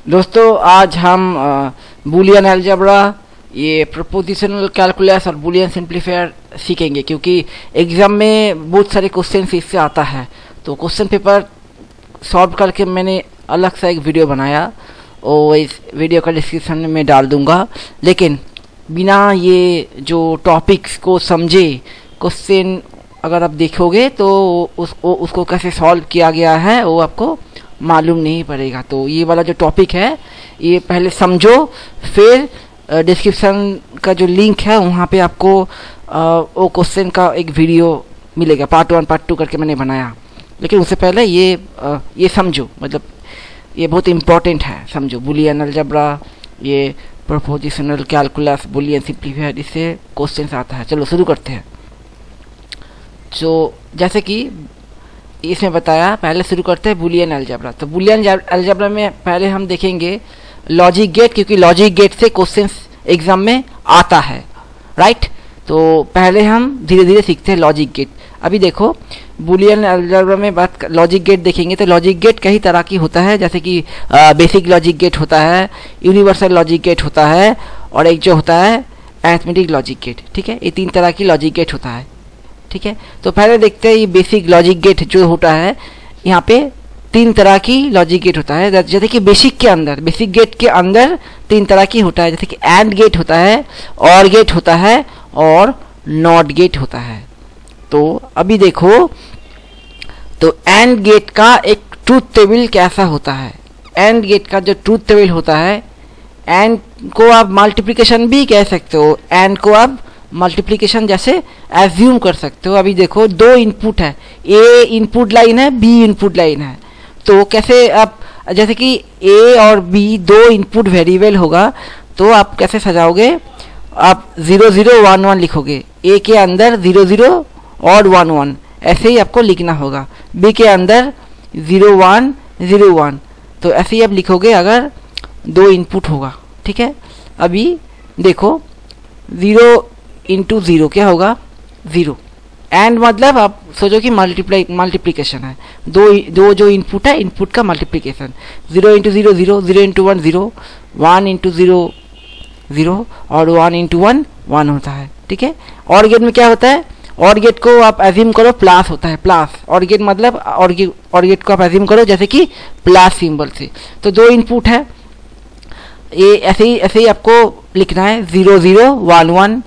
दोस्तों आज हम बूलियन अलजेब्रा, ये प्रोपोजिशनल कैलकुलस और बूलियन सिंप्लीफायर सीखेंगे, क्योंकि एग्ज़ाम में बहुत सारे क्वेश्चन इससे आता है। तो क्वेश्चन पेपर सॉल्व करके मैंने अलग सा एक वीडियो बनाया और इस वीडियो का डिस्क्रिप्शन में डाल दूंगा। लेकिन बिना ये जो टॉपिक्स को समझे क्वेश्चन अगर आप देखोगे तो उसको कैसे सॉल्व किया गया है वो आपको मालूम नहीं पड़ेगा। तो ये वाला जो टॉपिक है ये पहले समझो, फिर डिस्क्रिप्शन का जो लिंक है वहाँ पे आपको वो क्वेश्चन का एक वीडियो मिलेगा, पार्ट 1 पार्ट 2 करके मैंने बनाया। लेकिन उससे पहले ये समझो, मतलब ये बहुत इम्पोर्टेंट है, समझो। बूलियन अलजेब्रा, ये प्रोपोजिशनल कैलकुलस, बूलियन सिंप्लीफायर, इससे क्वेश्चन आता है। चलो शुरू करते हैं। तो जैसे कि इसमें बताया, पहले शुरू करते हैं बूलियन अलजेब्रा। तो बूलियन अलजेब्रा में पहले हम देखेंगे लॉजिक गेट, क्योंकि लॉजिक गेट से क्वेश्चंस एग्जाम में आता है, राइट। तो पहले हम धीरे धीरे सीखते हैं लॉजिक गेट। अभी देखो बूलियन अलजेब्रा में बात लॉजिक गेट देखेंगे तो लॉजिक गेट कई तरह की होता है, जैसे कि बेसिक लॉजिक गेट होता है, यूनिवर्सल लॉजिक गेट होता है, और एक जो होता है अरिथमेटिक लॉजिक गेट। ठीक है, ये 3 तरह की लॉजिक गेट होता है। ठीक है, तो पहले देखते हैं ये बेसिक लॉजिक गेट जो होता है। यहाँ पे 3 तरह की लॉजिक गेट होता है, जैसे कि बेसिक गेट के अंदर 3 तरह की होता है, जैसे कि एंड गेट होता है, और गेट होता है, और नॉट गेट होता है। तो अभी देखो, तो एंड गेट का एक ट्रूथ टेबल कैसा होता है। एंड गेट का जो ट्रूथ टेबल होता है, एंड को आप मल्टीप्लिकेशन भी कह सकते हो, एंड को आप मल्टीप्लिकेशन जैसे एज्यूम कर सकते हो। अभी देखो 2 इनपुट है, ए इनपुट लाइन है, बी इनपुट लाइन है। तो कैसे आप, जैसे कि ए और बी 2 इनपुट वेरिएबल होगा, तो आप कैसे सजाओगे, आप 0 0 1 1 लिखोगे। ए के अंदर 0 0 और 1 1 ऐसे ही आपको लिखना होगा। बी के अंदर 0 1 0 1, तो ऐसे ही आप लिखोगे अगर 2 इनपुट होगा। ठीक है, अभी देखो 0 इंटू 0 क्या होगा, 0। एंड मतलब आप सोचो कि मल्टीप्लिकेशन है, दो जो इनपुट है, इनपुट का मल्टीप्लिकेशन। 0 इंटू 0 0, 0 इंटू 1 0, 1 इंटू 0 0, और 1 इंटू 1 1 होता है। ठीक है, और गेट में क्या होता है, और गेट को आप एज्यूम करो प्लस होता है, प्लस। और गेट मतलब और गेट को आप एज्यूम करो जैसे कि प्लस सिंबल से। तो 2 इनपुट है, ये ऐसे ही आपको लिखना है 0 0 1 1,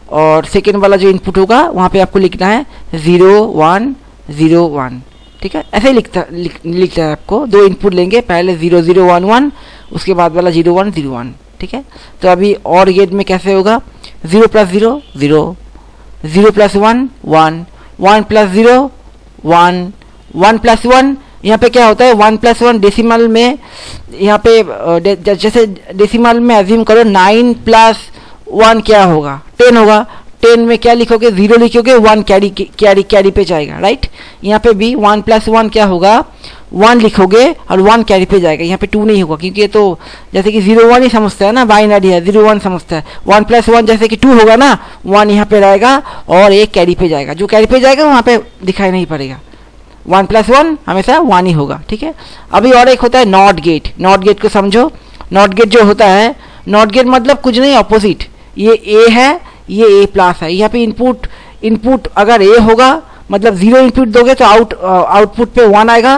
और सेकेंड वाला जो इनपुट होगा वहाँ पे आपको लिखना है 0 1 0 1। ठीक है, ऐसे ही लिखना है आपको। 2 इनपुट लेंगे, पहले 0 0 1 1, उसके बाद वाला 0 1 0 1। ठीक है, तो अभी और गेट में कैसे होगा, 0 प्लस 0 0, 0 प्लस 1 1, 1 प्लस 0 1, 1 प्लस 1। यहाँ पे क्या होता है, 1 प्लस 1 डेसिमल में, यहाँ पे जैसे डेसिमल में एज्यूम करो 9 प्लस 1 क्या होगा, 10 होगा। 10 में क्या लिखोगे, 0 लिखोगे, 1 कैरी पे जाएगा, राइट। यहाँ पे भी 1 प्लस 1 क्या होगा, 1 लिखोगे और 1 कैरी पे जाएगा। यहाँ पे 2 नहीं होगा, क्योंकि ये तो जैसे कि 0 1 ही समझता है ना, बाइनरी है, 0 1 समझता है। 1 प्लस 1 जैसे कि 2 होगा ना, 1 यहाँ पे रहेगा और 1 कैरी पे जाएगा। जो कैरी पे जाएगा वहाँ पे दिखाई नहीं पड़ेगा। 1 प्लस 1 हमेशा 1 ही होगा। ठीक है, अभी और एक होता है नॉट गेट। नॉट गेट को समझो। नॉट गेट जो होता है, नॉट गेट मतलब कुछ नहीं, ऑपोजिट। ये ए है, ये ए प्लस है। यहाँ पे इनपुट अगर ए होगा मतलब 0 इनपुट दोगे तो आउटपुट पे 1 आएगा।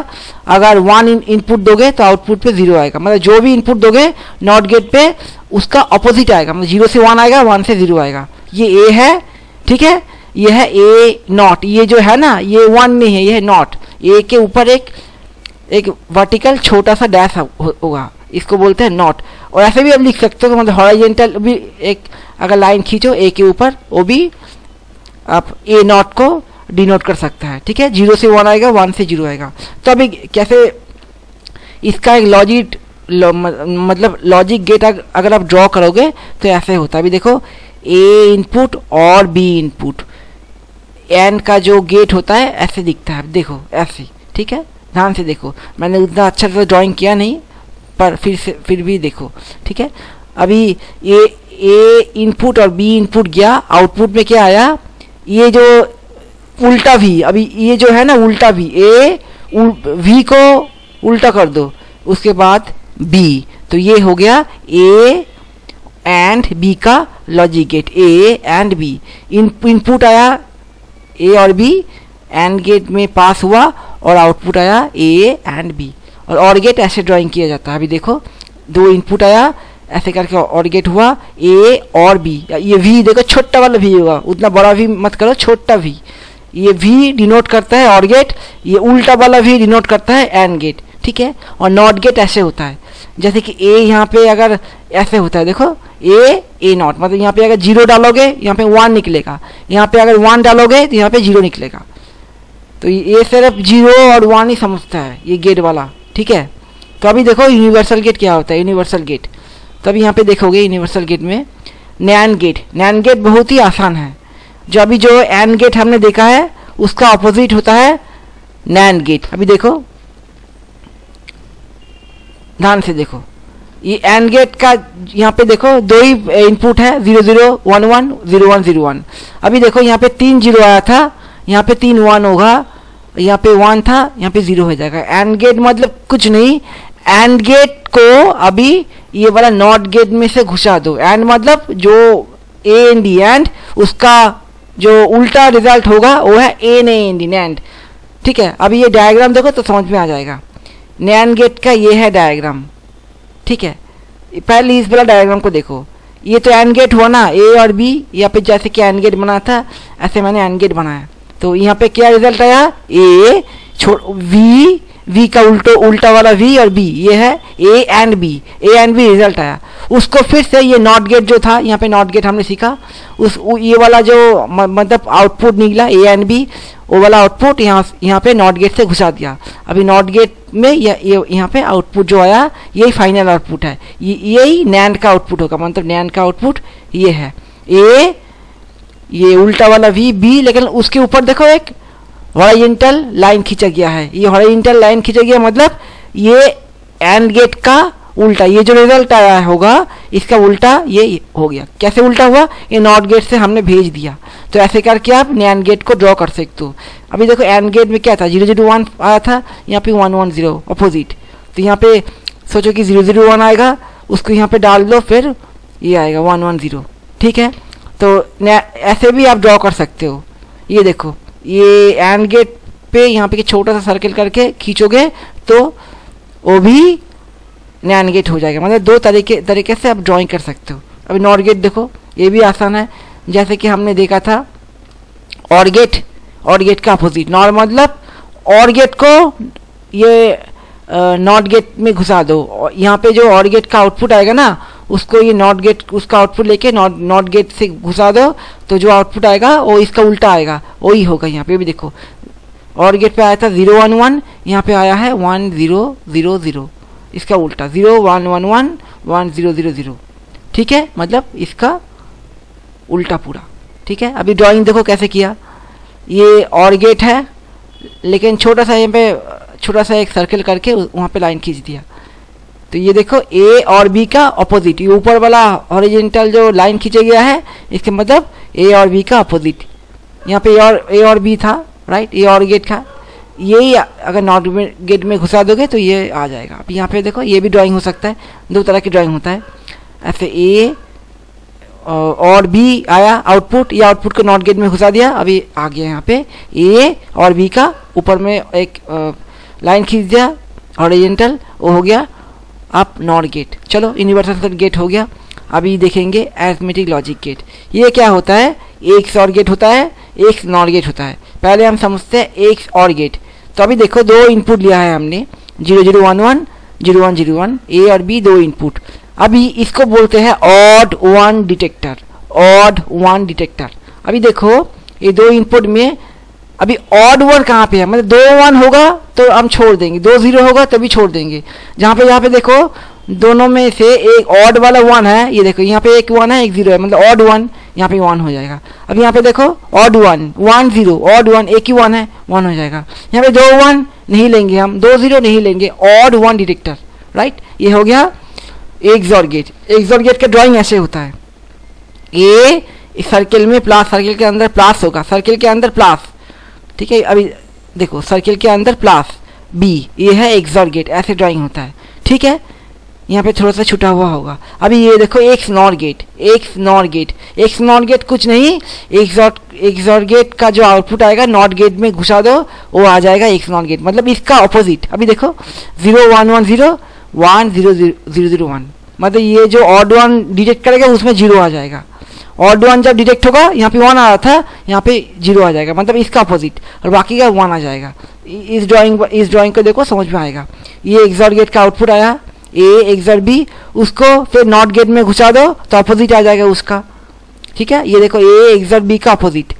अगर 1 इनपुट दोगे तो आउटपुट पे 0 आएगा। मतलब जो भी इनपुट दोगे नॉट गेट पे उसका ऑपोजिट आएगा, मतलब 0 से 1 आएगा, 1 से 0 आएगा। ये ए है, ठीक है, ये है ए नॉट। ये जो है ना, ये 1 नहीं है, ये है नॉट। ए के ऊपर एक वर्टिकल छोटा सा डैश होगा, इसको बोलते हैं नॉट। और ऐसे भी आप लिख सकते हो, मतलब हॉरिजॉन्टल भी एक अगर लाइन खींचो ए के ऊपर, वो भी आप ए नॉट को डिनोट कर सकता है। ठीक है, 0 से 1 आएगा, 1 से 0 आएगा। तो अभी कैसे इसका एक मतलब लॉजिक गेट अगर आप ड्रॉ करोगे तो ऐसे होता है। अभी देखो ए इनपुट और बी इनपुट, एंड का जो गेट होता है ऐसे दिखता है, देखो ऐसे। ठीक है, ध्यान से देखो, मैंने उतना अच्छा से ड्राइंग किया नहीं, पर फिर भी देखो। ठीक है, अभी ए इनपुट और बी इनपुट गया, आउटपुट में क्या आया, ये जो उल्टा वी, अभी ये जो है ना उल्टा वी, वी को उल्टा कर दो, उसके बाद बी, तो ये हो गया ए एंड बी का logic gate, A and B. Input आया ए और बी, एंड गेट में पास हुआ और आउटपुट आया ए एंड बी। और गेट ऐसे ड्राइंग किया जाता है। अभी देखो दो इनपुट आया, ऐसे करके और गेट हुआ ए और बी। ये वी देखो छोटा वाला वी होगा, उतना बड़ा वी मत करो, छोटा वी। ये वी डिनोट करता है और गेट, ये उल्टा वाला वी डिनोट करता है एंड गेट, ठीक है। और नॉट गेट ऐसे होता है, जैसे कि ए यहाँ पे अगर ऐसे होता है, देखो ए नॉट, मतलब यहाँ पे अगर 0 डालोगे यहाँ पे 1 निकलेगा, यहाँ पे अगर 1 डालोगे तो यहाँ पे 0 निकलेगा। तो ये सिर्फ 0 और 1 ही समझता है ये गेट वाला, ठीक है। तो अभी देखो यूनिवर्सल गेट क्या होता है, यूनिवर्सल गेट। तो अभी यहाँ पे देखोगे यूनिवर्सल गेट में नैंड गेट। नैंड गेट बहुत ही आसान है। जो अभी जो एंड गेट हमने देखा है उसका अपोजिट होता है नैंड गेट। अभी देखो ध्यान से देखो, ये एंड गेट का यहाँ पे देखो दो ही इनपुट है, 0 0 1 1 0 1 0 1। अभी देखो यहाँ पे 3 0 आया था, यहाँ पे 3 1 होगा, यहाँ पे 1 था, यहाँ पे 0 हो जाएगा। एंड गेट मतलब कुछ नहीं, एंड गेट को अभी ये वाला नॉट गेट में से घुसा दो। एंड मतलब जो ए एंड डी, एंड उसका जो उल्टा रिजल्ट होगा वो है ए एंड डी, नैंड, ठीक है। अभी ये डायग्राम देखो तो समझ में आ जाएगा। नैंड गेट का ये है डायग्राम, ठीक है। पहले इस वाला डायग्राम को देखो, ये तो एंड गेट हुआ ना, ए और बी, यहाँ पे जैसे कि एंड गेट बना था ऐसे मैंने एंड गेट बनाया। तो यहाँ पे क्या रिजल्ट आया, ए वी का उल्टा वाला वी और बी, ये है ए एंड बी रिजल्ट आया। उसको फिर से ये नॉट गेट जो था, यहाँ पे नॉट गेट हमने सीखा, ये वाला जो मतलब आउटपुट निकला ए एंड बी, वो वाला आउटपुट यहाँ पे नॉट गेट से घुसा दिया। अभी नॉट गेट में यहाँ पे आउटपुट जो आया यही फाइनल आउटपुट है, यही नैंड का आउटपुट होगा। मतलब नैंड का आउटपुट ये है ए, ये उल्टा वाला वी बी, लेकिन उसके ऊपर देखो एक हॉरिजॉन्टल लाइन खींचा गया है। ये हॉरिजॉन्टल लाइन खींचा गया मतलब ये एंड गेट का उल्टा, ये जो रिजल्ट आया होगा इसका उल्टा ये हो गया। कैसे उल्टा हुआ, ये नॉट गेट से हमने भेज दिया। तो ऐसे करके आप नैंड गेट को ड्रॉ कर सकते हो। अभी देखो एंड गेट में क्या था, 0 0 1 आया था, यहाँ पे 1 1 0 अपोजिट। तो यहाँ पे सोचो कि 0 0 1 आएगा, उसको यहाँ पे डाल दो, फिर ये आएगा 1 1 0, ठीक है। तो ऐसे भी आप ड्रॉ कर सकते हो। ये देखो ये एंड गेट पे यहाँ पे छोटा सा सर्किल करके खींचोगे तो वो भी नैंड गेट हो जाएगा। मतलब दो तरीके से आप ड्राइंग कर सकते हो। अभी नॉट गेट देखो, ये भी आसान है, जैसे कि हमने देखा था और गेट का अपोजिट। नॉट मतलब और गेट को ये नॉट गेट में घुसा दो, यहाँ पे जो और गेट का आउटपुट आएगा ना उसको ये नॉट गेट उसका आउटपुट लेके नॉट गेट से घुसा दो, तो जो आउटपुट आएगा वो इसका उल्टा आएगा, वही होगा। यहाँ पे भी देखो और गेट पे आया था 0 1 1, यहाँ पे आया है 1 0 0 0, इसका उल्टा 0 1 1 1 1 0 0 0, ठीक है। मतलब इसका उल्टा पूरा, ठीक है। अभी ड्राइंग देखो कैसे किया, ये और गेट है लेकिन छोटा सा यहाँ पे छोटा सा एक सर्कल करके वहाँ पे लाइन खींच दिया। तो ये देखो ए और बी का अपोजिट, ये ऊपर वाला हॉरिजॉन्टल जो लाइन खींचा गया है इसके मतलब ए और बी का अपोजिट। यहाँ पे ए और बी था, राइट, ए और गेट था, यही अगर नॉट गेट में घुसा दोगे तो ये आ जाएगा। अब यहाँ पे देखो ये भी ड्राइंग हो सकता है, दो तरह की ड्राइंग होता है। ऐसे ए और बी आया आउटपुट, ये आउटपुट को नॉट गेट में घुसा दिया, अभी आ गया यहाँ पे ए और बी का ऊपर में एक लाइन खींच दिया हॉरिजॉन्टल, वो हो गया आप नॉट गेट। चलो यूनिवर्सल गेट हो गया। अभी देखेंगे अरिथमेटिक लॉजिक गेट। ये क्या होता है, एक XOR गेट होता है, एक नॉट गेट होता है। पहले हम समझते हैं एक XOR गेट। तो अभी देखो दो इनपुट लिया है हमने 0 0 1 1 0 1 0 1, ए और बी दो इनपुट। अभी इसको बोलते हैं odd one detector, odd one detector. अभी देखो ये दो इनपुट में अभी ऑड वन कहाँ पे है, मतलब 2 1 होगा तो हम छोड़ देंगे, 2 0 होगा तभी छोड़ देंगे। जहाँ पे देखो दोनों में से एक ऑड वाला 1 है, ये देखो यहाँ पे एक 1 है एक 0 है, मतलब ऑड 1 यहाँ पे 1 हो जाएगा। अब यहाँ पे देखो ऑड 1 1 0, ऑड 1 एक ही 1 है 1 हो जाएगा। यहाँ पे 2 1 नहीं लेंगे हम, 2 0 नहीं लेंगे, ऑड 1 डिटेक्टर, राइट। ये हो गया XOR गेट। XOR गेट का ड्राइंग ऐसे होता है, ए इस सर्किल में प्लस, सर्किल के अंदर प्लस होगा, सर्किल के अंदर प्लस, ठीक है। अभी देखो सर्किल के अंदर प्लस बी, ये है XOR गेट, ऐसे ड्राइंग होता है, ठीक है। यहाँ पे थोड़ा सा छुटा हुआ होगा। अभी ये देखो X NOR gate, X NOR gate, X NOR gate कुछ नहीं, एक्सॉर गेट का जो आउटपुट आएगा नॉट गेट में घुसा दो, वो आ जाएगा एक्स नॉट गेट, मतलब इसका ऑपोजिट। अभी देखो 0 1 1 0 1 0 0 0 1, मतलब ये जो ऑड वन डिटेक्ट करेगा उसमें 0 आ जाएगा। ऑड वन जब डिटेक्ट होगा यहाँ पे 1 आ रहा था, यहाँ पे 0 आ जाएगा, मतलब इसका अपोजिट, और बाकी का 1 आ जाएगा। इस ड्राइंग को देखो, समझ में आएगा। ये एक्सॉर गेट का आउटपुट आया ए एक्सॉर बी, उसको फिर नॉट गेट में घुसा दो तो अपोजिट आ जाएगा उसका, ठीक है। ये देखो ए एक्सॉर बी का अपोजिट।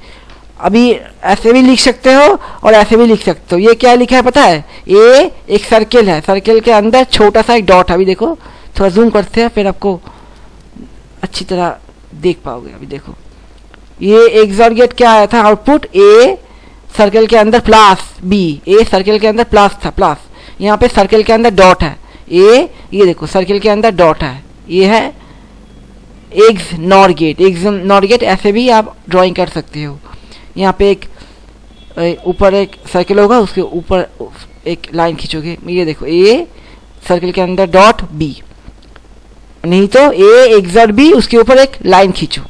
अभी ऐसे भी लिख सकते हो और ऐसे भी लिख सकते हो। ये क्या लिखा है पता है, ए एक सर्किल है, सर्किल के अंदर छोटा सा एक डॉट है। अभी देखो थोड़ा जूम करते हैं फिर आपको अच्छी तरह देख पाओगे। अभी देखो ये एक्सॉर गेट क्या आया था आउटपुट, ए सर्किल के अंदर प्लस बी, ए सर्किल के अंदर प्लस था प्लस, यहाँ पे सर्किल के अंदर डॉट है ए, ये देखो सर्किल के अंदर डॉट है, ये है X NOR gate. X NOR gate ऐसे भी आप ड्राइंग कर सकते हो। यहाँ पे एक ऊपर एक सर्किल होगा, उसके ऊपर एक लाइन खींचोगे, ये देखो ए सर्किल के अंदर डॉट बी, नहीं तो ए एक्सॉर बी उसके ऊपर एक लाइन खींचो।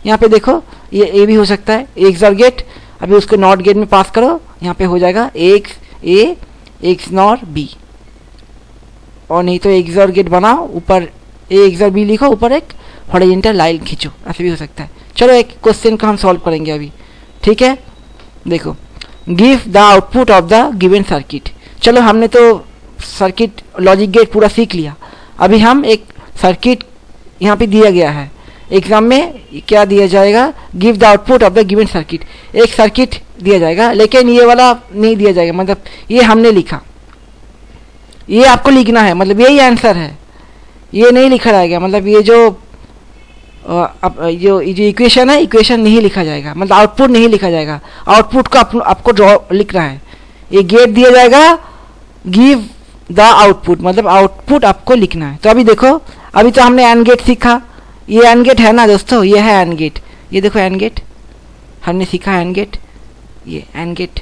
यहाँ पे देखो ये ए भी हो सकता है एक्सॉर गेट, अभी उसको नॉट गेट में पास करो, यहाँ पे हो जाएगा x A x nor be, और नहीं तो एक्सॉर गेट बनाओ, ऊपर ए एक्सॉर बी लिखो, ऊपर एक हॉरिजॉन्टल लाइन खींचो, ऐसे भी हो सकता है। चलो एक क्वेश्चन को हम सॉल्व करेंगे अभी, ठीक है। देखो give the output of the given circuit. चलो हमने तो सर्किट लॉजिक गेट पूरा सीख लिया, अभी हम एक सर्किट यहाँ पे दिया गया है एग्जाम में, क्या दिया जाएगा, give the output of the given circuit. एक सर्किट दिया जाएगा, लेकिन ये वाला नहीं दिया जाएगा, मतलब ये हमने लिखा, ये आपको लिखना है, मतलब यही आंसर है, ये नहीं लिखा जाएगा। मतलब ये जो जो इक्वेशन है, इक्वेशन नहीं लिखा जाएगा, मतलब आउटपुट नहीं लिखा जाएगा, आउटपुट को आपको ड्रॉ लिखना है। ये गेट दिया जाएगा, गिव द आउटपुट, मतलब आउटपुट आपको लिखना है। तो अभी देखो, अभी तो हमने एंड गेट सीखा, ये एंड गेट है ना दोस्तों, ये है एंड गेट, ये देखो एंड गेट हमने सीखा, एंड गेट, ये एंड गेट,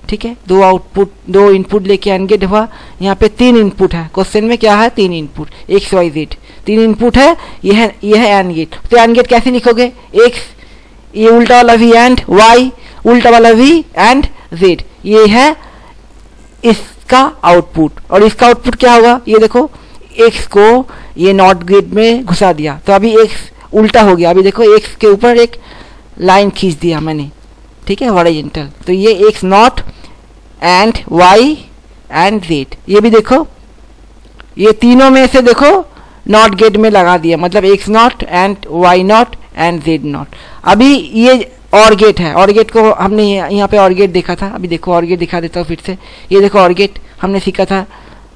ठीक है। दो आउटपुट, दो इनपुट लेके एंड गेट हुआ। यहाँ पे 3 इनपुट है, क्वेश्चन में क्या है 3 input, X Y Z 3 input है, ये है एंड गेट। तो एंड गेट कैसे लिखोगे, एक्स ये उल्टा वाला वी एंड वाई, उल्टा वाला वी एंड जेड, ये है इसका आउटपुट। और इसका आउटपुट क्या होगा, ये देखो एक्स को ये नॉट गेट में घुसा दिया, तो अभी एक्स उल्टा हो गया। अभी देखो एक्स के ऊपर एक लाइन खींच दिया मैंने, ठीक है, हॉरिजॉन्टल, तो ये X not and Y and Z, ये भी देखो, ये तीनों में से देखो नॉट गेट में लगा दिया, मतलब X not and Y not and Z not. अभी ये और गेट है, और गेट को हमने यहाँ पे और गेट देखा था, अभी देखो और गेट दिखा देता हूँ फिर से। ये देखो और गेट हमने सीखा था,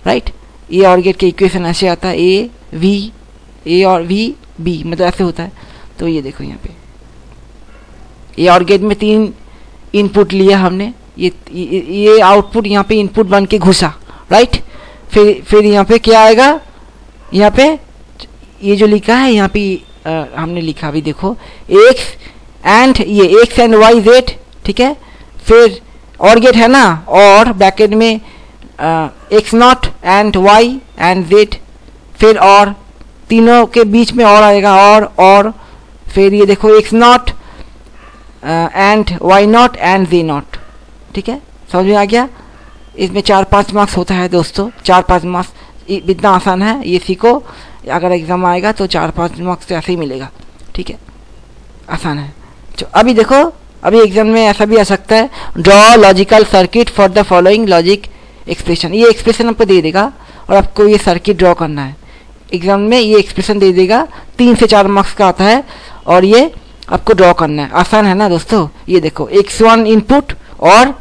राइट। ये और गेट के इक्वेशन ऐसे आता है, ए और वी बी, मतलब ऐसे होता है। तो ये देखो यहाँ पे ये और गेट में 3 इनपुट लिया हमने, ये आउटपुट यहाँ पे इनपुट बन के घुसा, राइट। फिर यहाँ पे क्या आएगा, यहाँ पे ये जो लिखा है यहाँ पे हमने लिखा, अभी देखो एक्स एंड ये एक्स एंड वाई जेड, ठीक है। फिर और गेट है ना, और ब्रैकेट में X not and Y and Z, फिर और तीनों के बीच में और आएगा, और फिर ये देखो X not and Y not and Z not, ठीक है। समझ में आ गया। इसमें 4-5 मार्क्स होता है दोस्तों, 4-5 मार्क्स, इतना आसान है, ये सीखो, अगर एग्जाम आएगा तो 4-5 मार्क्स तो ऐसे ही मिलेगा, ठीक है, आसान है। तो अभी देखो, अभी एग्जाम में ऐसा भी आ सकता है, draw logical circuit for the following logic expression. ये एक्सप्रेशन आपको दे देगा और आपको ये सर्किट ड्रॉ करना है। एग्जाम में ये एक्सप्रेशन दे देगा, 3 से 4 मार्क्स का आता है, और ये आपको ड्रॉ करना है। आसान है ना दोस्तों। ये देखो x1 इनपुट और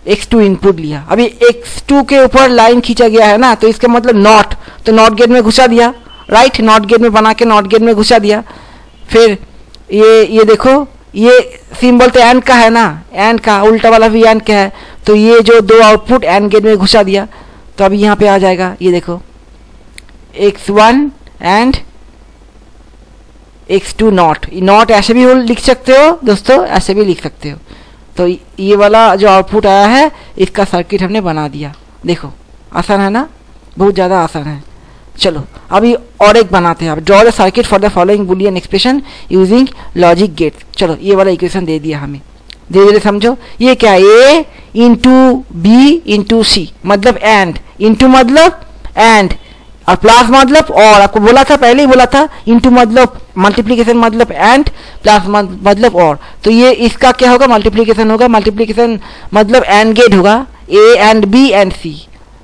x2 इनपुट लिया, अभी x2 के ऊपर लाइन खींचा गया है ना, तो इसका मतलब नॉट, तो नॉट गेट में घुसा दिया, राइट, नॉट गेट में बना के नॉट गेट में घुसा दिया। फिर ये देखो, ये सिंबल तो एंड का है ना, एंड का उल्टा वाला भी एंड का है, तो ये जो 2 आउटपुट एंड गेट में घुसा दिया, तो अभी यहाँ पे आ जाएगा, ये देखो x1 एंड x2 नॉट ऐसे भी लिख सकते हो दोस्तों, ऐसे भी लिख सकते हो। तो ये वाला जो आउटपुट आया है, इसका सर्किट हमने बना दिया। देखो आसान है ना, बहुत ज़्यादा आसान है। चलो अभी और एक बनाते हैं। अब draw the circuit for the following Boolean expression using logic gate. चलो ये वाला इक्वेशन दे दिया हमें, धीरे धीरे समझो। ये क्या है, ए इंटू बी इंटू सी मतलब एंड, इंटू मतलब एंड, और प्लस मतलब और। आपको बोला था, पहले ही बोला था, इंटू मतलब मल्टीप्लीकेशन मतलब एंड, प्लस मतलब और। तो ये इसका क्या होगा, मल्टीप्लीकेशन होगा। मल्टीप्लीकेशन मतलब एंड गेट होगा, A and B and C,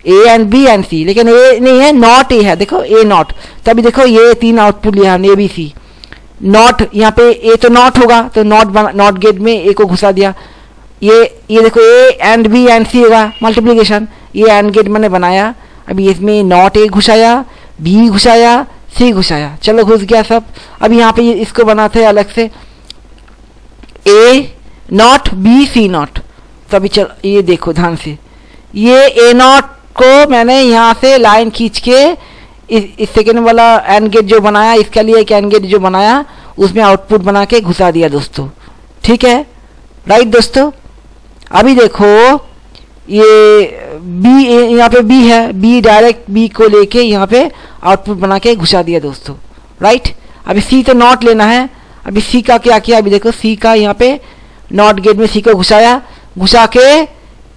A and B and C. लेकिन ए नहीं है, नॉट ए है, देखो ए नॉट। तभी देखो ये तीन आउटपुट लिया हमने, ए बी सी। नॉट यहाँ पे ए तो नॉट होगा, तो नॉट गेट में ए को घुसा दिया। ये देखो ए एंड बी एंड सी होगा मल्टीप्लीकेशन, ये एंड गेट मैंने बनाया। अभी इसमें नॉट ए घुसाया, बी घुसाया, सी घुसाया, चलो घुस गया सब। अब यहाँ पे इसको बनाते हैं अलग से, ए नॉट बी सी नॉट। तो अभी चलो ये देखो ध्यान से, ये ए नॉट को मैंने यहाँ से लाइन खींच के इस सेकेंड वाला एंड गेट जो बनाया, इसके लिए एक एंड गेट जो बनाया उसमें आउटपुट बना के घुसा दिया दोस्तों। ठीक है, राइट दोस्तों। अभी देखो ये बी, यहाँ पे बी है, बी डायरेक्ट बी को लेके यहाँ पे आउटपुट बना के घुसा दिया दोस्तों, राइट। अभी सी तो नॉट लेना है। अभी सी का क्या किया, अभी देखो सी का यहाँ पे नॉट गेट में सी को घुसाया, घुसा के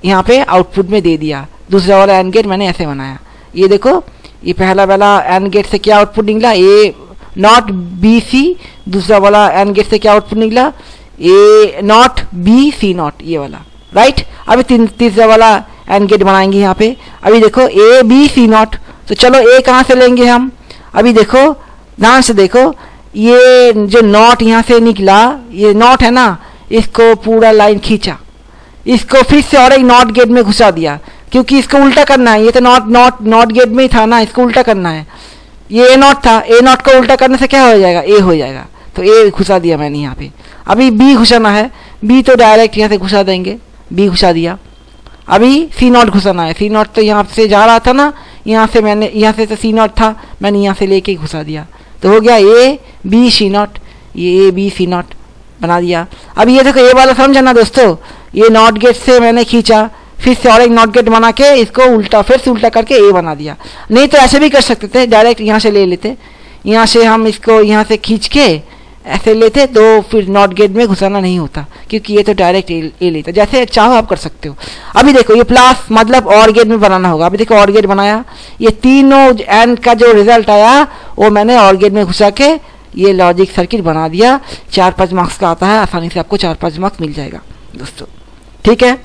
यहाँ पे आउटपुट में दे दिया। दूसरा वाला एंड गेट मैंने ऐसे बनाया, ये देखो ये पहला वाला एंड गेट से क्या आउटपुट निकला, ए नॉट बी सी। दूसरा वाला एंड गेट से क्या आउटपुट निकला, ए नॉट बी सी नॉट, ये वाला, राइट। अभी तीसरा वाला एंड गेट बनाएंगे यहाँ पे। अभी देखो ए बी सी नॉट। तो चलो ए कहाँ से लेंगे हम, अभी देखो ध्यान से देखो, ये जो नॉट यहाँ से निकला, ये नॉट है ना, इसको पूरा लाइन खींचा, इसको फिर से और एक नॉट गेट में घुसा दिया, क्योंकि इसको उल्टा करना है। ये तो नॉट गेट में ही था ना, इसको उल्टा करना है। ये ए नॉट था, ए नॉट को उल्टा करने से क्या हो जाएगा, ए हो जाएगा। तो ए घुसा दिया मैंने यहाँ पे। अभी बी घुसाना है, बी तो डायरेक्ट यहाँ से घुसा देंगे, बी घुसा दिया। अभी सी नॉट घुसाना है, सी नॉट तो यहाँ से जा रहा था ना, यहाँ से मैंने, यहाँ से तो सी नॉट था, मैंने यहाँ से लेके घुसा दिया। तो हो गया ए बी सी नॉट, ये ए बी सी नॉट बना दिया। अब ये देखो ए वाला समझा ना दोस्तों, ये नॉट गेट से मैंने खींचा, फिर से और एक नॉट गेट बना के इसको उल्टा, फिर से उल्टा करके ए बना दिया। नहीं तो ऐसे भी कर सकते थे, डायरेक्ट यहाँ से ले लेते, यहाँ से हम इसको यहाँ से खींच के ऐसे लेते, तो फिर नॉट गेट में घुसाना नहीं होता, क्योंकि ये तो डायरेक्ट ए लेता। जैसे चाहो आप कर सकते हो। अभी देखो ये प्लस मतलब और गेट में बनाना होगा। अभी देखो और गेट बनाया, ये तीनों एंड का जो रिजल्ट आया वो मैंने और गेट में घुसा के ये लॉजिक सर्किट बना दिया। 4-5 मार्क्स का आता है, आसानी से आपको 4-5 मार्क्स मिल जाएगा दोस्तों। ठीक है,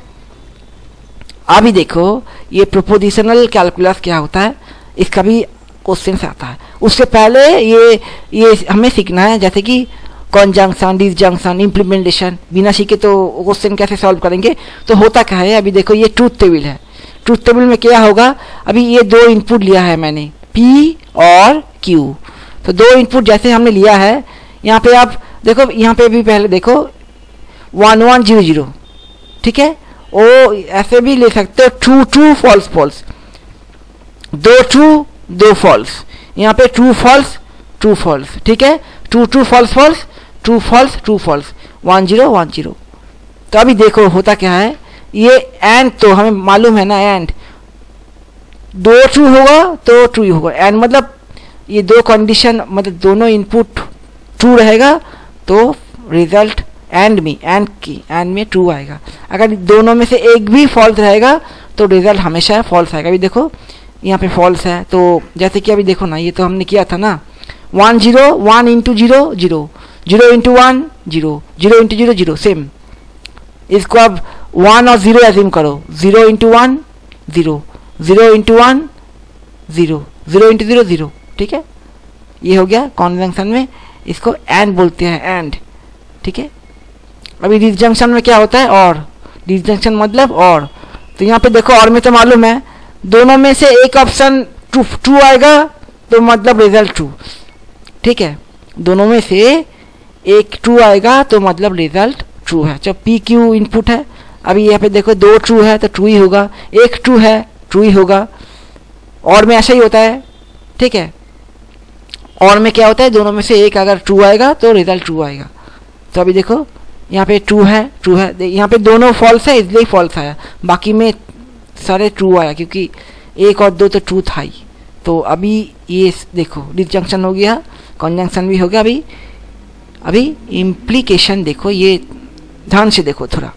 अभी देखो ये प्रोपोजिशनल कैलकुलस क्या होता है, इसका भी क्वेश्चन से आता है। उससे पहले ये हमें सीखना है, जैसे कि कॉन्जंक्शन, डिसजंक्शन, इम्प्लीमेंटेशन। बिना सीखे तो क्वेश्चन कैसे सॉल्व करेंगे। तो होता क्या है, अभी देखो ये ट्रूथ टेबल है। ट्रूथ टेबल में क्या होगा, अभी ये दो इनपुट लिया है मैंने, P और Q। तो दो इनपुट जैसे हमने लिया है, यहाँ पे आप देखो, यहाँ पे भी पहले देखो 1 1 0 0, ठीक है। ओ ऐसे भी ले सकते हो, ट्रू ट्रू फॉल्स फॉल्स, दो ट्रू दो फॉल्स, यहाँ पे ट्रू फॉल्स ट्रू फॉल्स, ठीक है। True true false false, true false true false, 1 0 1 0। तो अभी देखो होता क्या है, ये एंड तो हमें मालूम है ना, एंड दो ट्रू होगा तो ट्रू ही होगा। एंड मतलब ये दो कंडीशन, मतलब दोनों इनपुट ट्रू रहेगा तो रिजल्ट एंड में ट्रू आएगा। अगर दोनों में से एक भी फॉल्स रहेगा तो रिजल्ट हमेशा फॉल्स आएगा। अभी देखो यहाँ पे फॉल्स है, तो जैसे कि अभी देखो ना, ये तो हमने किया था ना, 1 0 1 इंटू 0 0 0 इंटू 1 0 0 इंटू 0 0, सेम। इसको अब 1 और 0 एज्यूम करो, 0 इंटू 1 0 0 इंटू 1 0 0 इंटू 0 0, ठीक है। ये हो गया कॉन्जंक्शन में, इसको एंड बोलते हैं, एंड, ठीक है। अभी डिसजंक्शन में क्या होता है, और। डिसजंक्शन मतलब और। तो यहाँ पे देखो और में तो मालूम है, दोनों में से एक ऑप्शन ट्रू आएगा तो मतलब रिजल्ट ट्रू, ठीक है। दोनों में से एक ट्रू आएगा तो मतलब रिजल्ट ट्रू है। जब पी क्यू इनपुट है, अभी यहाँ पे देखो दो ट्रू है तो ट्रू ही होगा, एक ट्रू है ट्रू ही होगा। और में ऐसा ही होता है, ठीक है। और में क्या होता है, दोनों में से एक अगर ट्रू आएगा तो रिजल्ट ट्रू आएगा। तो अभी देखो यहाँ पे ट्रू है, यहाँ पे दोनों फॉल्स है इसलिए फॉल्स आया, बाकी में सारे ट्रू आया, क्योंकि 1 और 2 तो ट्रू था ही, तो अभी ये देखो डिसजंक्शन हो गया, कंजंक्शन भी हो गया। अभी इम्प्लीकेशन देखो, ये ध्यान से देखो थोड़ा।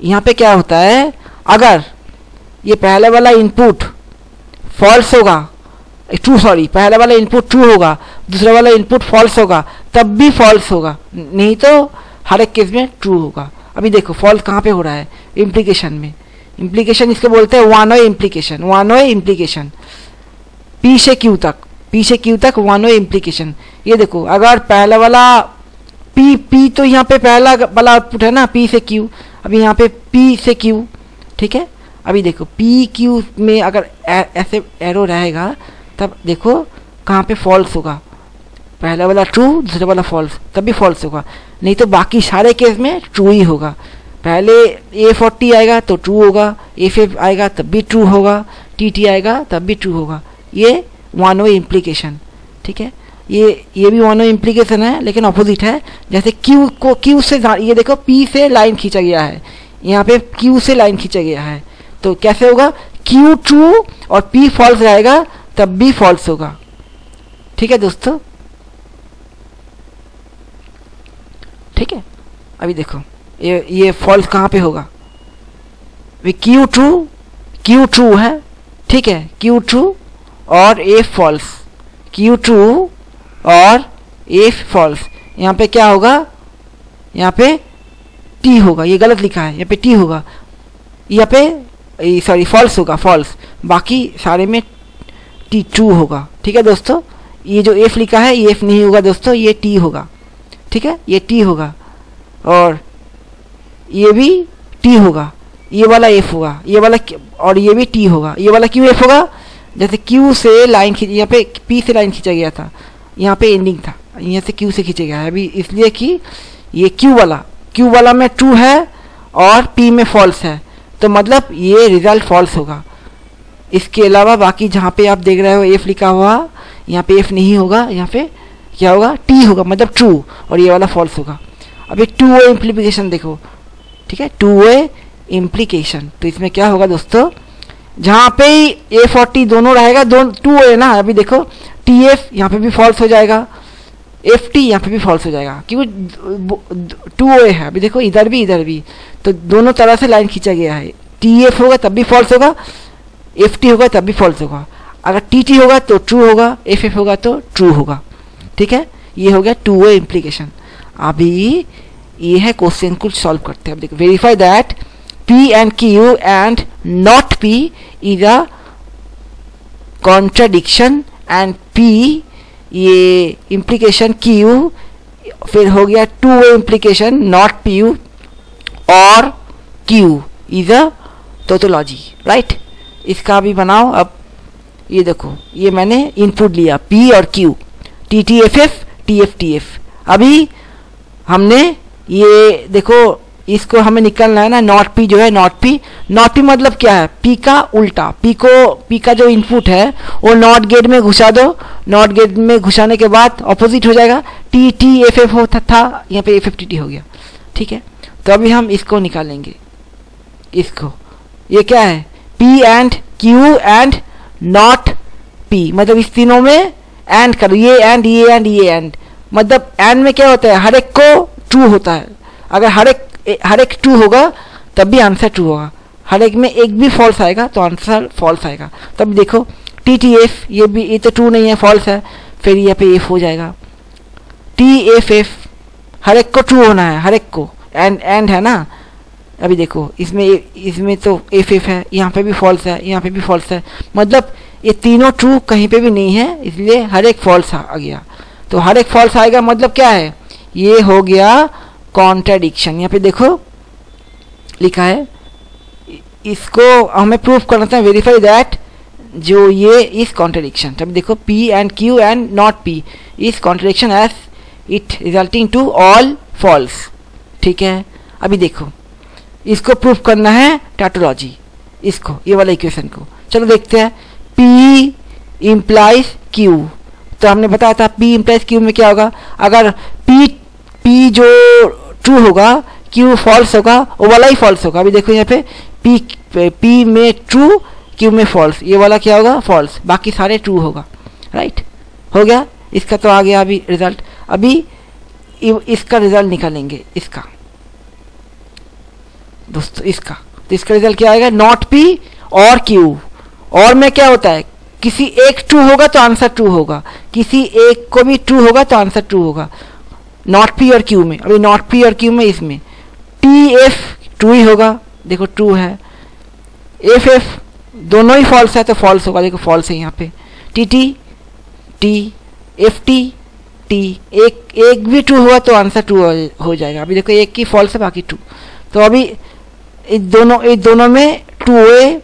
यहाँ पे क्या होता है, अगर ये पहले वाला इनपुट फॉल्स होगा, ट्रू सॉरी, पहला वाला इनपुट ट्रू होगा, दूसरा वाला इनपुट फॉल्स होगा, तब भी फॉल्स होगा, नहीं तो हर एक केस में ट्रू होगा। अभी देखो फॉल्स कहाँ पे हो रहा है, इम्प्लीकेशन में। इम्प्लीकेशन इसको बोलते हैं one way implication, one way implication, P से क्यू तक वन वे इम्प्लीकेशन। ये देखो अगर पहला वाला पी तो यहाँ पे पहला वाला आउटपुट है ना, पी से क्यू, अभी यहाँ पे पी से क्यू, ठीक है। अभी देखो पी क्यू में अगर ऐसे एरो रहेगा तब देखो कहाँ पे फॉल्स होगा, पहला वाला ट्रू दूसरा वाला फॉल्स, तब भी फॉल्स होगा, नहीं तो बाकी सारे केस में ट्रू ही होगा। पहले A40 आएगा तो ट्रू होगा, A5 आएगा तब भी ट्रू होगा, TT आएगा तब भी ट्रू होगा। ये वन वे इम्प्लीकेशन, ठीक है। ये भी वन वे इम्प्लीकेशन है लेकिन अपोजिट है। जैसे क्यू से, ये देखो P से लाइन खींचा गया है, यहाँ पे Q से लाइन खींचा गया है, तो कैसे होगा, Q ट्रू और P फॉल्स रहेगा तब भी फॉल्स होगा, ठीक है दोस्तों, ठीक है। अभी देखो ये फॉल्स कहाँ पे होगा, क्यू ट्रू है, ठीक है, क्यू ट्रू और ए फॉल्स, क्यू ट्रू और ए फॉल्स। यहाँ पे क्या होगा, यहाँ पे टी होगा, ये गलत लिखा है, यहाँ पे टी होगा, यहाँ पे सॉरी फॉल्स होगा, फॉल्स, बाकी सारे में टी ट्रू होगा, ठीक है दोस्तों। ये जो एफ लिखा है ये एफ नहीं होगा दोस्तों, ये टी होगा, ठीक है, ये टी होगा, और ये भी टी होगा, ये वाला एफ होगा, ये वाला, और ये भी टी होगा, ये वाला क्यू एफ होगा। जैसे क्यू से लाइन खींच, यहाँ पे पी से लाइन खींचा गया था, यहाँ पे एंडिंग था, यहाँ से क्यू से खींचा गया है, अभी इसलिए कि ये क्यू वाला में ट्रू है और पी में फॉल्स है, तो मतलब ये रिजल्ट फॉल्स होगा। इसके अलावा बाकी जहाँ पे आप देख रहे हो एफ लिखा हुआ, यहाँ पे एफ नहीं होगा, यहाँ पे क्या होगा, टी होगा, मतलब ट्रू, और ये वाला फॉल्स होगा। अब एक टू वे इम्प्लीकेशन देखो, ठीक है, टू वे इम्प्लीकेशन, तो इसमें क्या होगा दोस्तों, जहाँ पे A40 दोनों रहेगा, टू वे ना, अभी देखो TF यहाँ पे भी फॉल्स हो जाएगा, FT यहाँ पे भी फॉल्स हो जाएगा, क्योंकि टू वे है। अभी देखो इधर भी, तो दोनों तरह से लाइन खींचा गया है, TF होगा तब भी फॉल्स होगा, FT होगा तब भी फॉल्स होगा, अगर TT होगा तो ट्रू होगा, FF होगा तो ट्रू होगा, ठीक है। ये हो गया टू वे इम्प्लीकेशन। अभी ये है क्वेश्चन को सॉल्व करते हैं। अब देखो, verify that P and Q and not P is a contradiction and P ये implication Q, फिर हो गया two way implication not P और Q is a tautology, right? इसका भी बनाओ। अब ये देखो, ये मैंने इनपुट लिया P और Q, TTFF TFTF। अभी हमने ये देखो, इसको हमें निकलना है ना, नॉट पी जो है, नॉट पी मतलब क्या है, पी का उल्टा, पी का जो इनपुट है वो नॉट गेट में घुसा दो, नॉट गेट में घुसाने के बाद ऑपोजिट हो जाएगा, टी टी एफ एफ होता था, यहाँ पे एफ एफ टी टी हो गया, ठीक है। तो अभी हम इसको निकालेंगे, इसको, ये क्या है, P and Q and not P, मतलब इस तीनों में एंड करो, ये एंड, मतलब एंड में क्या होता है, हर एक को ट्रू होता है, अगर हर एक ट्रू होगा तब भी आंसर ट्रू होगा, हर एक में एक भी फॉल्स आएगा तो आंसर फॉल्स आएगा। तब देखो TTF, ये तो ट्रू नहीं है, फॉल्स है, फिर यहाँ पे एफ हो जाएगा, TFF, हर एक को ट्रू होना है, हर एक को, एंड है ना। अभी देखो इसमें तो FF है, यहाँ पे भी फॉल्स है, यहाँ पे भी फॉल्स है, मतलब ये तीनों ट्रू कहीं पे भी नहीं है, इसलिए हर एक फॉल्स आ गया। तो हर एक फॉल्स आएगा मतलब क्या है, ये हो गया कॉन्ट्राडिक्शन। यहाँ पे देखो लिखा है, इसको हमें प्रूफ करना था, वेरीफाई दैट जो ये इज कॉन्ट्राडिक्शन। तब देखो P and Q and not P is contradiction as it resulting to all false, ठीक है। अभी देखो इसको प्रूफ करना है टैटोलॉजी, इसको, ये वाला इक्वेशन को, चलो देखते हैं। P इम्प्लाइज Q, तो हमने बताया था P इम्प्लाइज Q में क्या होगा, अगर P जो ट्रू होगा, Q फॉल्स होगा, वो वाला ही फॉल्स होगा। अभी देखो यहाँ पे P में ट्रू, क्यू में फॉल्स, ये वाला क्या होगा फॉल्स, बाकी सारे ट्रू होगा। राइट, हो गया, इसका तो आ गया अभी रिजल्ट। अभी इसका रिजल्ट निकालेंगे, इसका दोस्तों, इसका तो इसका रिजल्ट क्या आएगा, नॉट पी और क्यू। और में क्या होता है, किसी एक ट्रू होगा तो आंसर ट्रू होगा, किसी एक को भी ट्रू होगा तो आंसर ट्रू होगा। नॉट पी और क्यू में, अभी नॉट पी और क्यू में इसमें टी एफ ट्रू ही होगा, देखो ट्रू है। एफ एफ दोनों ही फॉल्स है तो फॉल्स होगा, देखो फॉल्स है यहाँ पे। T T T F T T, एक भी ट्रू होगा तो आंसर ट्रू हो जाएगा। अभी देखो एक की फॉल्स है बाकी ट्रू, तो अभी इस दोनों में टू वे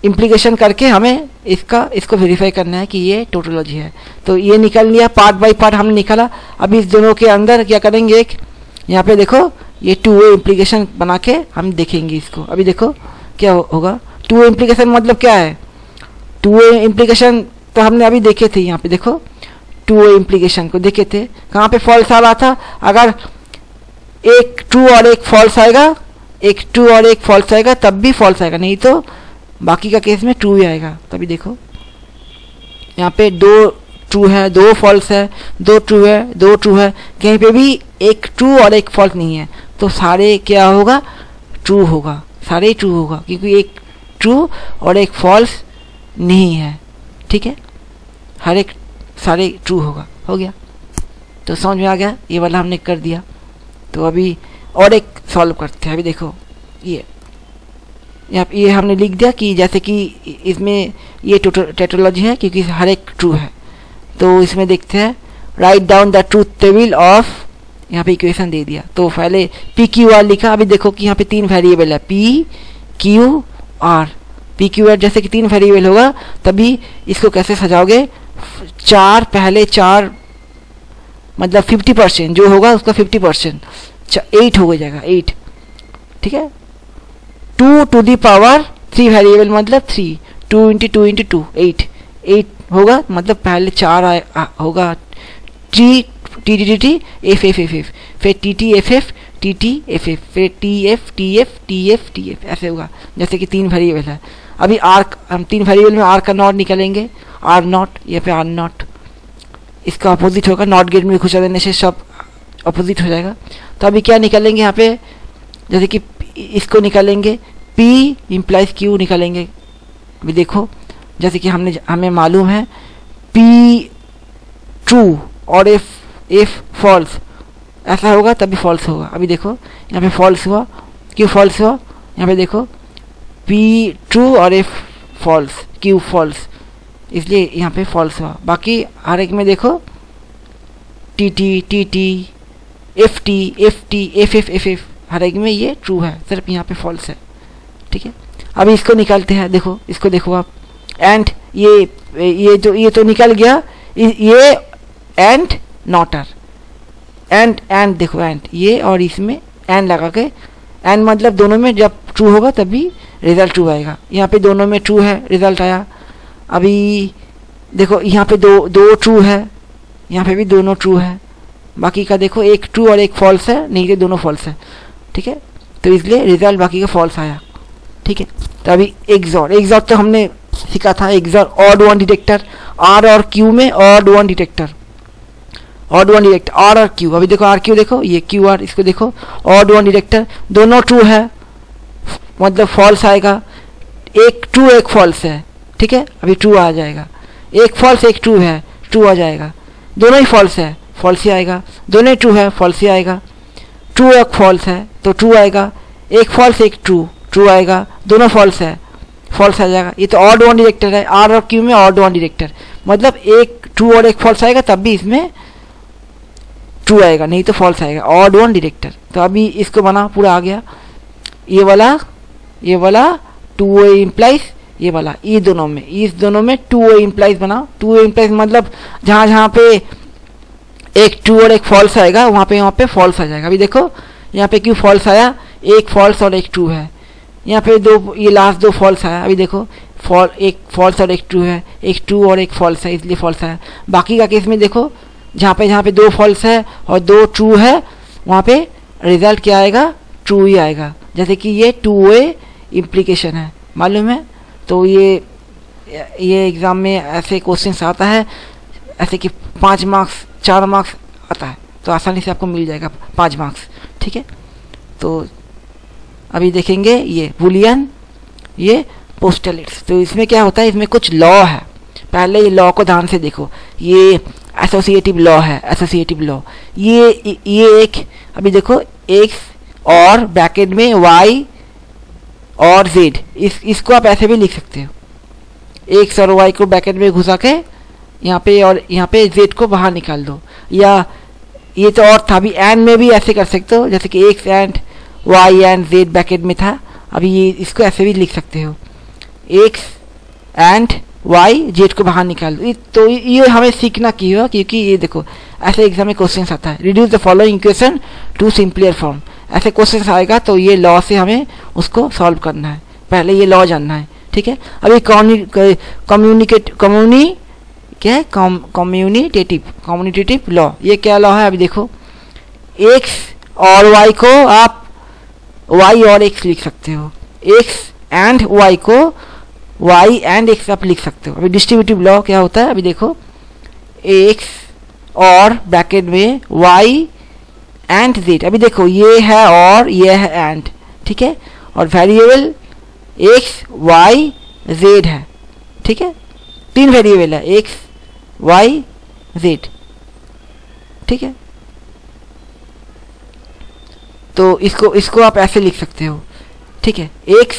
इम्प्लीकेशन करके हमें इसको वेरीफाई करना है कि ये टोटोलॉजी है। तो ये निकल लिया, पार्ट बाय पार्ट हमने निकाला। अभी इस दोनों के अंदर क्या करेंगे, एक यहाँ पे देखो ये टू वे इम्प्लीकेशन बना के हम देखेंगे इसको। अभी देखो क्या होगा, टू वे इम्प्लीकेशन मतलब क्या है, टू वे इम्प्लीकेशन तो हमने अभी देखे थे, यहाँ पे देखो टू वे इम्प्लीकेशन को देखे थे, कहाँ पे फॉल्स आ रहा था, अगर एक ट्रू और एक फॉल्स आएगा, एक ट्रू और एक फॉल्स आएगा तब भी फॉल्स आएगा, नहीं तो बाकी का केस में ट्रू ही आएगा। तभी देखो यहाँ पे दो ट्रू है, दो फॉल्स है, दो ट्रू है, दो ट्रू है, कहीं पे भी एक ट्रू और एक फॉल्स नहीं है, तो सारे क्या होगा, ट्रू होगा, सारे ट्रू होगा, क्योंकि एक ट्रू और एक फॉल्स नहीं है। ठीक है, हर एक सारे ट्रू होगा। हो गया, तो समझ में आ गया, ये वाला हमने कर दिया। तो अभी और एक सॉल्व करते हैं। अभी देखो ये हमने लिख दिया कि जैसे कि इसमें ये टोटोलॉजी है क्योंकि हर एक ट्रू है। तो इसमें देखते हैं, write down the truth table of, यहाँ पे इक्वेशन दे दिया। तो पहले पी क्यू आर लिखा। अभी देखो कि यहाँ पे तीन वेरिएबल है, P Q R. P Q R जैसे कि तीन वेरिएबल होगा, तभी इसको कैसे सजाओगे, चार पहले चार मतलब 50% जो होगा उसका 50%, 8 हो जाएगा 8। ठीक है, 2 टू दी पावर 3 वेरिएबल मतलब 3, 2 इंटू 2 इंटू 2 8 होगा, मतलब पहले 4 होगा, T T T T F F F F, फिर T T F F T T F F, फिर T F T F T F T F, ऐसे होगा जैसे कि तीन वेरिएबल है। अभी आर, हम तीन वेरिएबल में आर का नॉट निकालेंगे, आर नॉट, ये पे आर नॉट, इसका अपोजिट होगा, नॉट गेट में घुसा देने से सब अपोजिट हो जाएगा। तो अभी क्या निकालेंगे यहाँ पे, जैसे कि इसको निकालेंगे, P इम्प्लाइज Q निकालेंगे। अभी देखो जैसे कि हमें मालूम है P ट्रू और F फॉल्स, ऐसा होगा तभी फॉल्स होगा। अभी देखो यहाँ पे फॉल्स हुआ, Q फॉल्स हुआ, यहाँ पे देखो P ट्रू और F फॉल्स, Q फॉल्स, इसलिए यहाँ पे फॉल्स हुआ। बाकी हर एक में देखो T T T T F T F T F F F F, हर एक में ये ट्रू है, सिर्फ यहाँ पे फॉल्स है। ठीक है, अभी इसको निकालते हैं। देखो इसको देखो आप, एंड ये तो निकल गया, ये एंड नॉटर, एंड देखो एंड ये, और इसमें एंड लगा के, एंड मतलब दोनों में जब ट्रू होगा तभी रिजल्ट ट्रू आएगा। यहाँ पे दोनों में ट्रू है, रिजल्ट आया। अभी देखो यहाँ पे दो ट्रू है, यहाँ पे भी दोनों ट्रू है, बाकी का देखो एक ट्रू और एक फॉल्स है, नहीं तो दोनों फॉल्स है। ठीक है, तो इसलिए रिजल्ट बाकी का फॉल्स आया। ठीक है, तो अभी एक्सॉर तो हमने सीखा था, XOR odd one detector, R और क्यू में odd one detector, odd one detector R और क्यू। अभी देखो आर क्यू देखो, ये क्यू आर, इसको देखो ऑड वन डिटेक्टर, दोनों ट्रू है मतलब फॉल्स आएगा, एक ट्रू एक फॉल्स है। ठीक है, अभी ट्रू आ जाएगा, एक फॉल्स एक ट्रू है, ट्रू आ जाएगा, दोनों ही फॉल्स है, फॉल्स ही आएगा, दोनों ही ट्रू है, फॉल्स ही आएगा, ट्रू एक फॉल्स है तो ट्रू आएगा, एक फॉल्स एक ट्रू, ट्रू आएगा, दोनों फॉल्स है, फॉल्स आ जाएगा। ये तो ऑड वन डिटेक्टर है, आर और क्यू में ऑड वन डिटेक्टर, मतलब एक ट्रू और एक फॉल्स आएगा तब भी इसमें ट्रू आएगा, नहीं तो फॉल्स आएगा, ऑड वन डिटेक्टर। तो अभी इसको बना, पूरा आ गया, ये वाला टू वे इम्प्लाइज, ये वाला, ये दोनों में, इस दोनों में टू वे इम्प्लाइज बना। टू वे इम्प्लाइज मतलब जहाँ पे एक ट्रू और एक फॉल्स आएगा वहाँ पे फॉल्स आ जाएगा। अभी देखो यहाँ पे क्यों फॉल्स आया, एक फॉल्स और एक ट्रू है, यहाँ पे दो, ये लास्ट दो फॉल्स आया। अभी देखो एक फॉल्स और एक ट्रू है, एक ट्रू और एक फॉल्स है, इसलिए फॉल्स आया। बाकी का केस में देखो जहाँ पे दो फॉल्स है और दो ट्रू है, वहाँ पे रिजल्ट क्या आएगा, ट्रू ही आएगा। जैसे कि ये टू वे इम्प्लीकेशन है, मालूम है, तो ये ये एग्ज़ाम में ऐसे क्वेश्चंस आता है, ऐसे कि 5 मार्क्स 4 मार्क्स आता है, तो आसानी से आपको मिल जाएगा 5 मार्क्स। ठीक है, तो अभी देखेंगे ये बूलियन, ये पोस्टलेट्स। तो इसमें क्या होता है, इसमें कुछ लॉ है। पहले ये लॉ को ध्यान से देखो, ये एसोसिएटिव लॉ है, एसोसिएटिव लॉ। ये एक, अभी देखो एक्स और ब्रैकेट में वाई और जेड, इसको आप ऐसे भी लिख सकते हो। एक्स और वाई को ब्रैकेट में घुसा के यहाँ पे, और यहाँ पे जेड को बाहर निकाल दो। या ये तो और था, अभी एंड में भी ऐसे कर सकते हो, जैसे कि X and Y and Z bracket में था, अभी ये इसको ऐसे भी लिख सकते हो, एक्स एंड वाई जेड को बाहर निकाल दो। तो ये हमें सीखना क्यों है, क्योंकि ये देखो ऐसे एग्जाम में क्वेश्चन आता है, reduce the following equation to simplier form. ऐसे क्वेश्चन आएगा तो ये लॉ से हमें उसको सॉल्व करना है, पहले ये लॉ जानना है। ठीक है, अभी कम्युनिटेटिव लॉ, ये क्या लॉ है, अभी देखो एक्स और वाई को आप वाई और एक्स लिख सकते हो, एक्स एंड वाई को वाई एंड एक्स आप लिख सकते हो। अभी डिस्ट्रीब्यूटिव लॉ क्या होता है, अभी देखो एक्स और ब्रैकेट में वाई एंड जेड, अभी देखो ये है और ये है एंड, ठीक है, और वेरिएबल एक्स वाई जेड है। ठीक है, 3 वेरिएबल है, एक्स वाई जेड। ठीक है, तो इसको आप ऐसे लिख सकते हो। ठीक है, एक्स,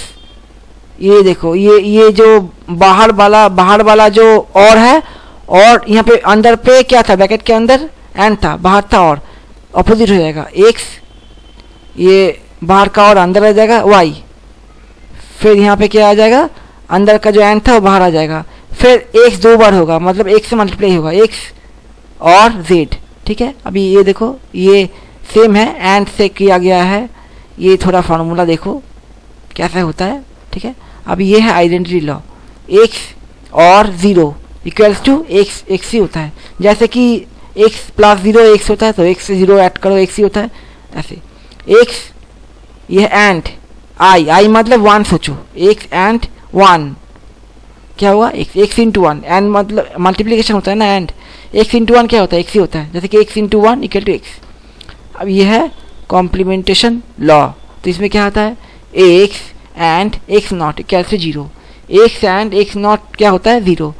ये देखो ये जो बाहर वाला जो और है, और यहाँ पे अंदर पे क्या था, ब्रैकेट के अंदर एंड था, बाहर था और, अपोजिट हो जाएगा एक्स, ये बाहर का और अंदर आ जाएगा वाई, फिर यहाँ पे क्या आ जाएगा, अंदर का जो एंड था वो बाहर आ जाएगा, फिर एक्स 2 बार होगा, मतलब एक्स से मल्टीप्लाई होगा, एक्स और जेड। ठीक है, अभी ये देखो ये सेम है, एंड से किया गया है, ये थोड़ा फार्मूला देखो कैसा होता है। ठीक है, अब ये है आइडेंटिटी लॉ, एक्स और 0 इक्वल्स टू एक्स, एक्स ही होता है, जैसे कि एक्स प्लस 0 एक्स होता है, तो एक्स से 0 ऐड करो एक्स ही होता है, ऐसे एक्स, ये एंड आई मतलब 1 सोचो, एक्स एंड 1 क्या हुआ, एक्स इंटू 1, एंड मतलब मल्टीप्लीकेशन होता है ना, एंड एक्स इंटू 1 क्या होता है, एक्स ही होता है, जैसे कि X into 1 equal to X. अब ये है कॉम्प्लीमेंटेशन लॉ, तो इसमें क्या आता है, X and X not equal to 0, X and X not क्या होता है 0।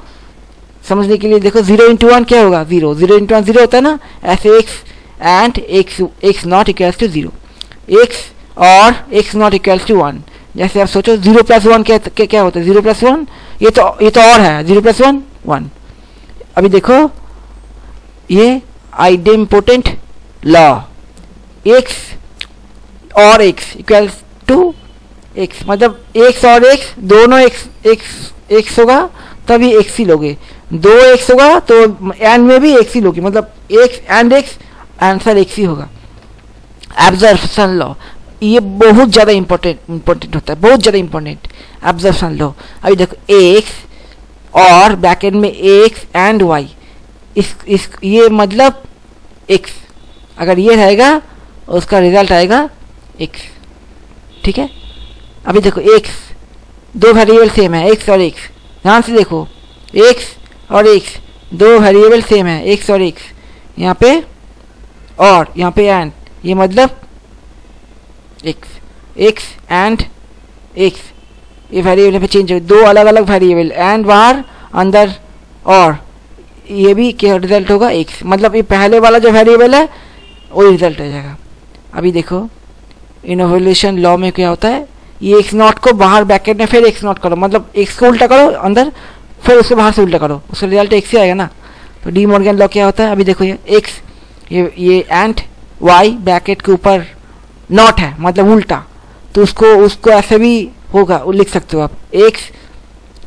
समझने के लिए देखो 0 इंटू 1 क्या होगा 0, 0 इंटू 1 0 होता है ना, ऐसे X and X not equal to 0, X और एक्स नॉट इक्वल टू 1। जैसे आप सोचो 0 प्लस 1 क्या होता है, 0 प्लस 1 ये तो और है, 0 प्लस 1 1। अभी देखो ये आइडेम्पोटेंट लॉ, एक्स और एक्स इक्वल टू एक्स, मतलब एक्स और एक्स दोनों एक्स होगा तभी एक्स ही लोगे, 2 एक्स होगा तो एंड में भी एक्स ही लोगे, मतलब x and x answer x ही होगा। एब्जर्प्शन लॉ, ये बहुत ज़्यादा इंपॉर्टेंट होता है, बहुत ज़्यादा इंपॉर्टेंट एब्जर्प्शन लॉ। अभी देखो एक्स और ब्रैकेट में एक्स एंड वाई, इस ये मतलब एक्स, अगर ये रहेगा उसका रिजल्ट आएगा एक्स। ठीक है, अभी देखो एक्स, 2 वेरिएबल सेम है, एक्स और एक्स, ध्यान से देखो एक्स और एक्स 2 वेरिएबल सेम है, एक्स और एक्स, यहाँ पे और यहाँ पे एंड, ये मतलब एक्स एंड एक्स, ये वेरिएबल पे चेंज हो, 2 अलग अलग वेरिएबल, एंड बाहर अंदर, और ये भी क्या रिजल्ट होगा एक्स, मतलब ये पहले वाला जो वेरिएबल है वही रिजल्ट आ जाएगा। अभी देखो इनोवेशन लॉ में क्या होता है, ये एक्स नॉट को बाहर ब्रैकेट में फिर एक्स नॉट करो, मतलब एक्स को उल्टा करो अंदर, फिर उसके बाहर से उल्टा करो, उसका रिजल्ट एक्स ही आएगा ना। तो डी मॉर्गन लॉ क्या होता है, अभी देखो ये एक्स, ये एंड वाई ब्रैकेट के ऊपर नॉट है, मतलब उल्टा, तो उसको ऐसे भी होगा, लिख सकते हो आप एक्स,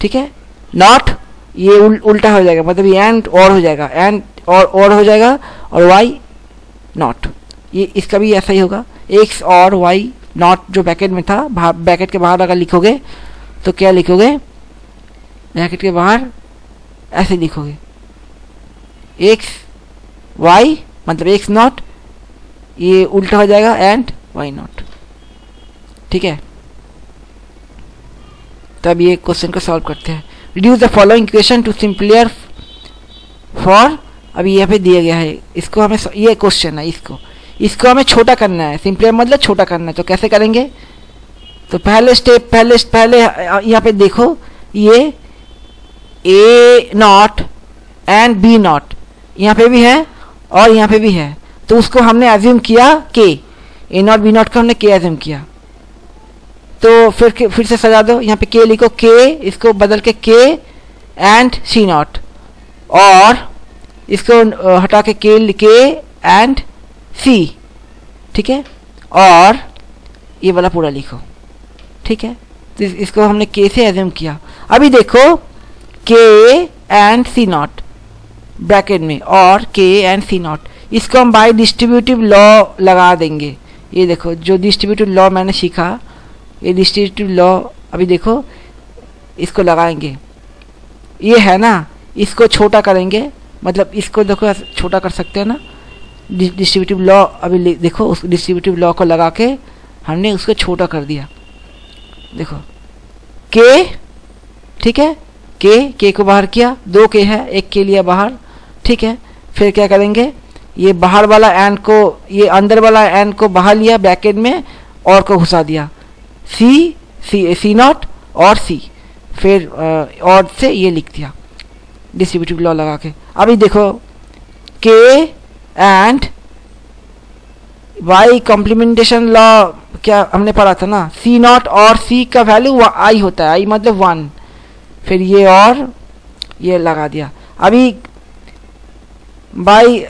ठीक है, नॉट, ये उल्टा हो जाएगा, मतलब ये एंड और हो जाएगा, एंड और हो जाएगा, और वाई नॉट, ये इसका भी ऐसा ही होगा, एक्स और वाई नॉट जो ब्रैकेट में था, ब्रैकेट के बाहर अगर लिखोगे तो क्या लिखोगे, ब्रैकेट के बाहर ऐसे लिखोगे एक्स वाई, मतलब एक्स नॉट, ये उल्टा हो जाएगा एंड वाई नॉट। ठीक है, तब ये क्वेश्चन को सॉल्व करते हैं। Reduce the following equation to simplier for, अभी यहाँ पे दिया गया है, इसको हमें, ये क्वेश्चन है, इसको हमें छोटा करना है, सिंपलियर मतलब छोटा करना है। तो कैसे करेंगे? तो पहले स्टेप, पहले यहाँ पे देखो, ये ए नॉट एंड बी नॉट यहाँ पे भी है और यहाँ पे भी है, तो उसको हमने एज्यूम किया के, ए नॉट बी नॉट का हमने के एज्यूम किया। तो फिर से सजा दो, यहाँ पे के लिखो, के इसको बदल के के एंड सी नॉट, और इसको हटा के के एंड सी, ठीक है, और ये वाला पूरा लिखो, ठीक है। तो इसको हमने के से एज्यूम किया। अभी देखो के एंड सी नॉट ब्रैकेट में और के एंड सी नॉट, इसको हम बाय डिस्ट्रीब्यूटिव लॉ लगा देंगे। ये देखो जो डिस्ट्रीब्यूटिव लॉ मैंने सीखा, ये डिस्ट्रीब्यूटिव लॉ, अभी देखो इसको लगाएंगे, ये है ना, इसको छोटा करेंगे, मतलब इसको देखो छोटा कर सकते हैं ना, डिस्ट्रीब्यूटिव लॉ। अभी देखो उस डिस्ट्रीब्यूटिव लॉ को लगा के हमने उसको छोटा कर दिया, देखो के, ठीक है, के को बाहर किया, 2 के है, 1 के लिया बाहर, ठीक है। फिर क्या करेंगे, ये बाहर वाला एंड को, ये अंदर वाला एंड को बाहर लिया ब्रैकेट में और को घुसा दिया, सी नॉट और सी, फिर और से ये लिख दिया डिस्ट्रीब्यूटिव लॉ लगा के। अभी देखो के एंड वाई कॉम्प्लीमेंटेशन लॉ क्या हमने पढ़ा था ना, सी नॉट और सी का वैल्यू आई होता है, आई मतलब 1, फिर ये और ये लगा दिया। अभी बाई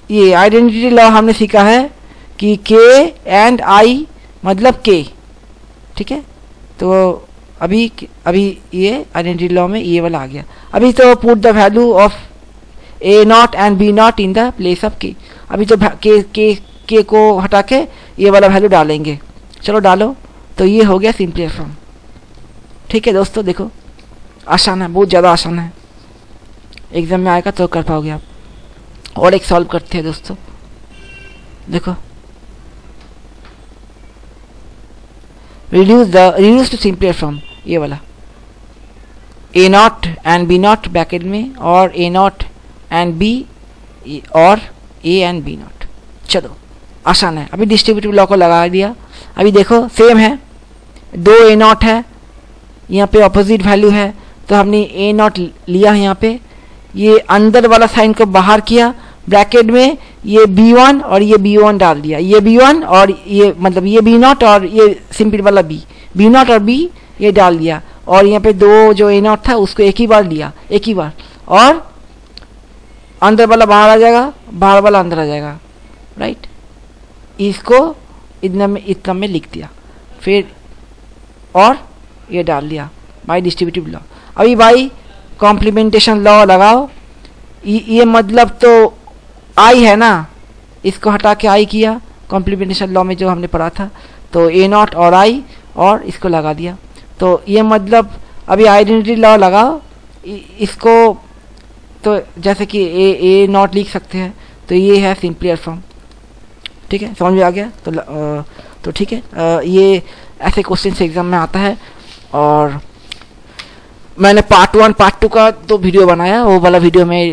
ये आइडेंटिटी लॉ हमने सीखा है कि के एंड आई मतलब के, ठीक है। तो अभी ये आइडेंटिटी लॉ में ये वाला आ गया। अभी तो put the value of A not and B not in the place of K, अभी तो के को हटा के ये वाला वैल्यू डालेंगे, चलो डालो। तो ये हो गया सिंपलियर फॉर्म, ठीक है दोस्तों। देखो आसान है, बहुत ज़्यादा आसान है, एग्जाम में आएगा तो कर पाओगे आप। और एक सॉल्व करते हैं दोस्तों, देखो रिड्यूस टू सिंपलियर फॉर्म, ये वाला A not and B not bracket में और ए नॉट एंड बी और ए एंड बी नॉट, चलो आसान है। अभी डिस्ट्रीब्यूटिव लॉ को लगा दिया। अभी देखो सेम है, 2 ए नॉट है, यहाँ पे अपोजिट वैल्यू है, तो हमने ए नॉट लिया यहाँ पे, ये अंदर वाला साइन को बाहर किया ब्रैकेट में, ये b1 और ये b1 डाल दिया, ये b1 और ये मतलब ये b नॉट और ये सिंपल वाला b नॉट और b ये डाल दिया, और यहाँ पे 2 जो ए नॉट था उसको एक ही बार लिया, एक ही बार, और अंदर वाला बाहर आ जाएगा, बाहर वाला अंदर आ जाएगा, राइट। इसको इतना में लिख दिया, फिर और ये डाल दिया बाई डिस्ट्रीब्यूटिव लॉ। अभी बाई कॉम्प्लीमेंटेशन लॉ लगाओ, ये मतलब तो आई है ना, इसको हटा के आई किया कॉम्प्लीमेंटेशन लॉ में जो हमने पढ़ा था, तो ए नॉट और आई और इसको लगा दिया। तो ये मतलब अभी आइडेंटिटी लॉ लगाओ, इसको तो जैसे कि ए नॉट लिख सकते हैं, तो ये है सिंपलियर फॉर्म, ठीक है, समझ में आ गया। तो ठीक है, ये ऐसे क्वेश्चन से एग्जाम में आता है। और मैंने पार्ट 1 पार्ट 2 का 2 वीडियो बनाया, वो वाला वीडियो मैं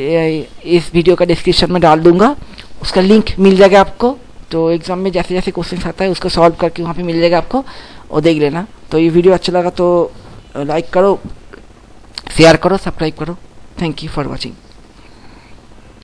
इस वीडियो का डिस्क्रिप्शन में डाल दूंगा, उसका लिंक मिल जाएगा आपको। तो एग्जाम में जैसे जैसे क्वेश्चन आता है उसको सॉल्व करके वहाँ पे मिल जाएगा आपको, और देख लेना। तो ये वीडियो अच्छा लगा तो लाइक करो, शेयर करो, सब्सक्राइब करो। Thank you for watching.